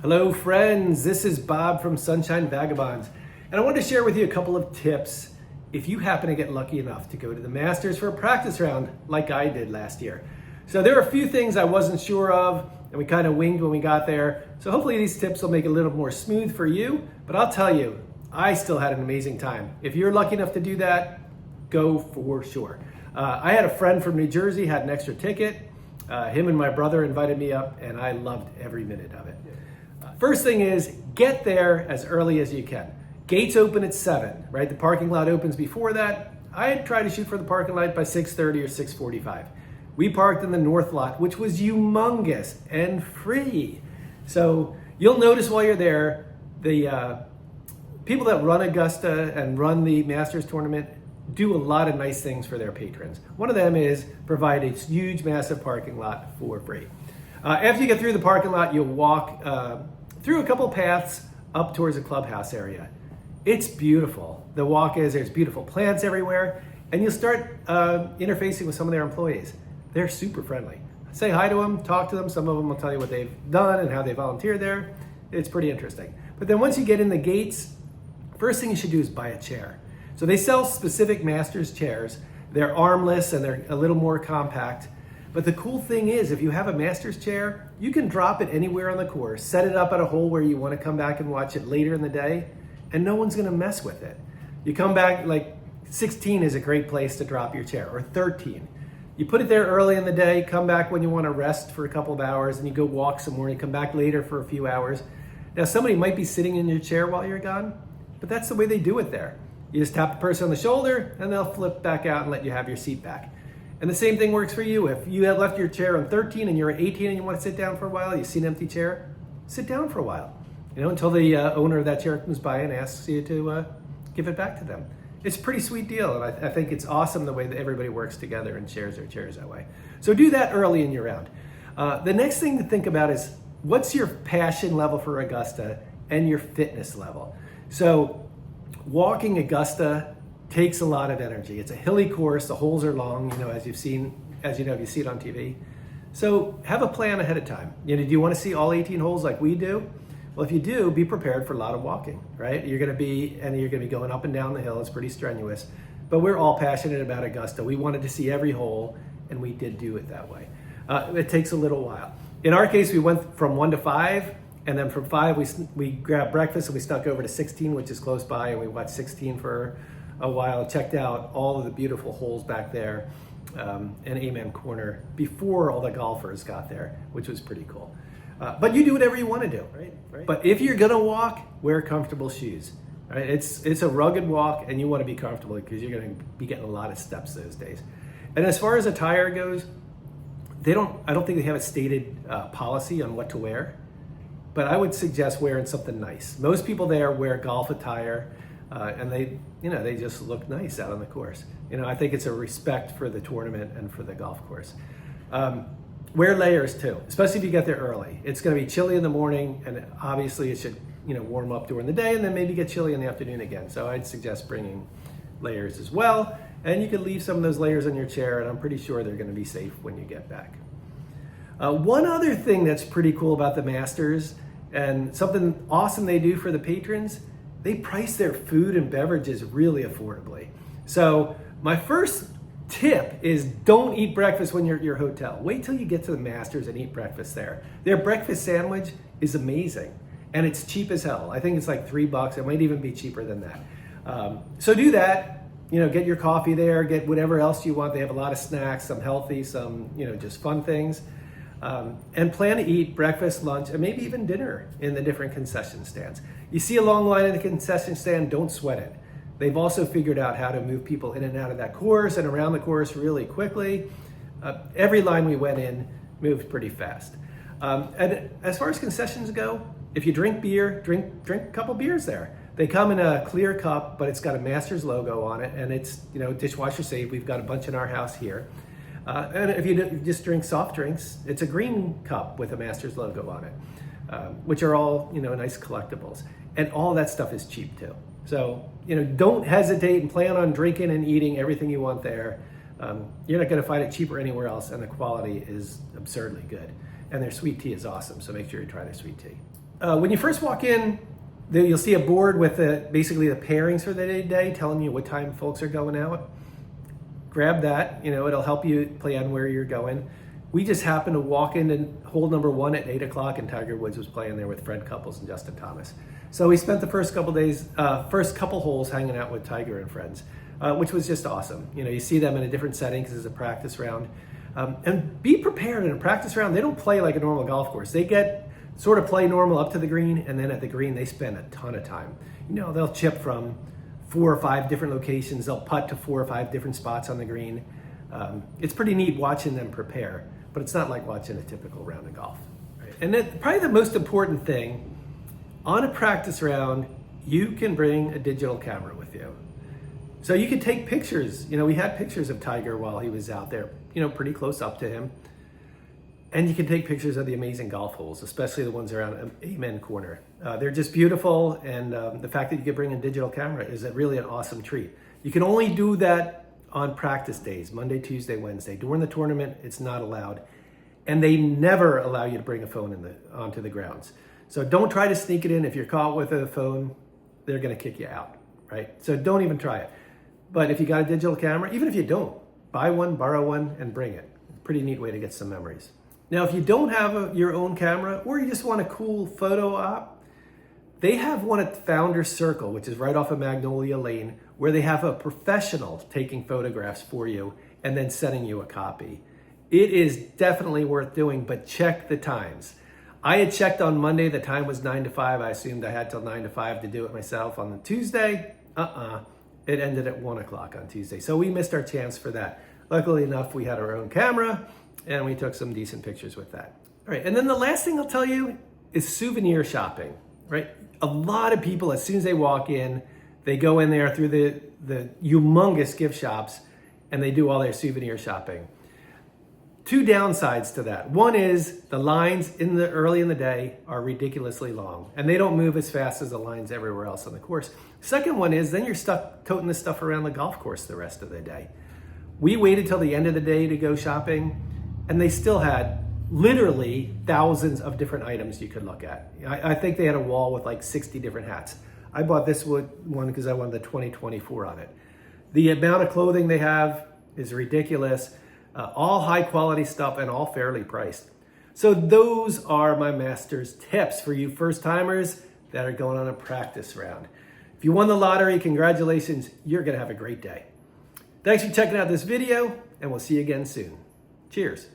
Hello friends, this is Bob from Sunshine Vagabonds, and I wanted to share with you a couple of tips if you happen to get lucky enough to go to the Masters for a practice round like I did last year. So there are a few things I wasn't sure of and we kind of winged when we got there. So hopefully these tips will make it a little more smooth for you, but I'll tell you, I still had an amazing time. If you're lucky enough to do that, go for sure. I had a friend from New Jersey, had an extra ticket. Him and my brother invited me up and I loved every minute of it. First thing is, get there as early as you can. Gates open at 7, right? The parking lot opens before that. I had tried to shoot for the parking lot by 6:30 or 6:45. We parked in the north lot, which was humongous and free. So you'll notice while you're there, the people that run Augusta and run the Masters tournament do a lot of nice things for their patrons. One of them is provide a huge, massive parking lot for free. After you get through the parking lot, you'll walk through a couple paths up towards the clubhouse area. It's beautiful. The walk is, there's beautiful plants everywhere, and you'll start interfacing with some of their employees. They're super friendly. Say hi to them, talk to them. Some of them will tell you what they've done and how they volunteered there. It's pretty interesting. But then once you get in the gates, first thing you should do is buy a chair. So they sell specific Masters chairs. They're armless and they're a little more compact. But the cool thing is, if you have a Masters chair, you can drop it anywhere on the course, set it up at a hole where you want to come back and watch it later in the day, and no one's going to mess with it. You come back, like 16 is a great place to drop your chair, or 13. You put it there early in the day, come back when you want to rest for a couple of hours, and you go walk some more, and you come back later for a few hours. Now, somebody might be sitting in your chair while you're gone, but that's the way they do it there. You just tap the person on the shoulder, and they'll flip back out and let you have your seat back. And the same thing works for you. If you have left your chair on 13 and you're at 18 and you want to sit down for a while, you see an empty chair, sit down for a while, until the owner of that chair comes by and asks you to give it back to them. It's a pretty sweet deal, and I think it's awesome the way that everybody works together and shares their chairs that way. So do that early in your round. The next thing to think about is, what's your passion level for Augusta and your fitness level? So walking Augusta takes a lot of energy. It's a hilly course. The holes are long, as you've seen, if you see it on TV. So have a plan ahead of time. Do you want to see all 18 holes like we do? Well, if you do, be prepared for a lot of walking, right? You're going to be going up and down the hill. It's pretty strenuous, but we're all passionate about Augusta. We wanted to see every hole, and we did do it that way. It takes a little while. In our case, we went from 1 to 5, and then from 5, we grabbed breakfast and we stuck over to 16, which is close by, and we watched 16 for a while, checked out all of the beautiful holes back there in Amen Corner before all the golfers got there, which was pretty cool. But you do whatever you want to do, right? But if you're gonna walk, wear comfortable shoes, right? It's a rugged walk, and you want to be comfortable because you're gonna be getting a lot of steps those days. And as far as attire goes, I don't think they have a stated policy on what to wear, but I would suggest wearing something nice. Most people there wear golf attire. And they just look nice out on the course. I think it's a respect for the tournament and for the golf course. Wear layers too, especially if you get there early. It's going to be chilly in the morning, and obviously it should warm up during the day, and then maybe get chilly in the afternoon again. So I'd suggest bringing layers as well, and you can leave some of those layers on your chair, and I'm pretty sure they're going to be safe when you get back. One other thing that's pretty cool about the Masters, and something awesome they do for the patrons, they price their food and beverages really affordably. So my first tip is, don't eat breakfast when you're at your hotel. Wait till you get to the Masters and eat breakfast there. Their breakfast sandwich is amazing, and it's cheap as hell. I think it's like $3. It might even be cheaper than that. So do that. Get your coffee there, get whatever else you want. They have a lot of snacks, some healthy, some just fun things. And plan to eat breakfast, lunch, and maybe even dinner in the different concession stands. You see a long line at the concession stand, don't sweat it. They've also figured out how to move people in and out of that course and around the course really quickly. Every line we went in moved pretty fast. And as far as concessions go, if you drink beer, drink a couple beers there. They come in a clear cup, but it's got a Masters logo on it, and it's dishwasher safe. We've got a bunch in our house here. And if you just drink soft drinks, it's a green cup with a Masters logo on it, which are all nice collectibles. And all that stuff is cheap too. So don't hesitate and plan on drinking and eating everything you want there. You're not going to find it cheaper anywhere else, and the quality is absurdly good. And their sweet tea is awesome, so make sure you try their sweet tea. When you first walk in, you'll see a board with basically the pairings for the day, telling you what time folks are going out. Grab that, it'll help you plan where you're going. We just happened to walk into hole number 1 at 8 o'clock, and Tiger Woods was playing there with Fred Couples and Justin Thomas. So we spent the first couple holes hanging out with Tiger and friends, which was just awesome. You see them in a different setting because it's a practice round. And be prepared in a practice round. They don't play like a normal golf course. They get sort of play normal up to the green, and then at the green they spend a ton of time. They'll chip from 4 or 5 different locations. They'll putt to 4 or 5 different spots on the green. It's pretty neat watching them prepare, but it's not like watching a typical round of golf. Right? And then probably the most important thing, on a practice round, you can bring a digital camera with you. So you can take pictures. We had pictures of Tiger while he was out there, pretty close up to him. And you can take pictures of the amazing golf holes, especially the ones around Amen Corner. They're just beautiful, and the fact that you can bring a digital camera is really an awesome treat. You can only do that on practice days, Monday, Tuesday, Wednesday. During the tournament, it's not allowed. And they never allow you to bring a phone onto the grounds. So don't try to sneak it in. If you're caught with a phone, they're going to kick you out, right? So don't even try it. But if you got a digital camera, even if you don't, buy one, borrow one, and bring it. Pretty neat way to get some memories. Now, if you don't have your own camera, or you just want a cool photo op, they have one at Founders Circle, which is right off of Magnolia Lane, where they have a professional taking photographs for you and then sending you a copy. It is definitely worth doing, but check the times. I had checked on Monday, the time was 9 to 5. I assumed I had till 9 to 5 to do it myself. On the Tuesday, it ended at 1 o'clock on Tuesday. So we missed our chance for that. Luckily enough, we had our own camera, and we took some decent pictures with that. All right, and then the last thing I'll tell you is souvenir shopping, right? A lot of people, as soon as they walk in, they go in there through the humongous gift shops, and they do all their souvenir shopping. 2 downsides to that. One is the lines early in the day are ridiculously long, and they don't move as fast as the lines everywhere else on the course. Second one is then you're stuck toting this stuff around the golf course the rest of the day. We waited till the end of the day to go shopping, and they still had literally thousands of different items you could look at. I think they had a wall with like 60 different hats. I bought this one because I wanted the 2024 on it. The amount of clothing they have is ridiculous. All high quality stuff and all fairly priced. So those are my master's tips for you first timers that are going on a practice round. If you won the lottery, congratulations, you're gonna have a great day. Thanks for checking out this video, and we'll see you again soon. Cheers.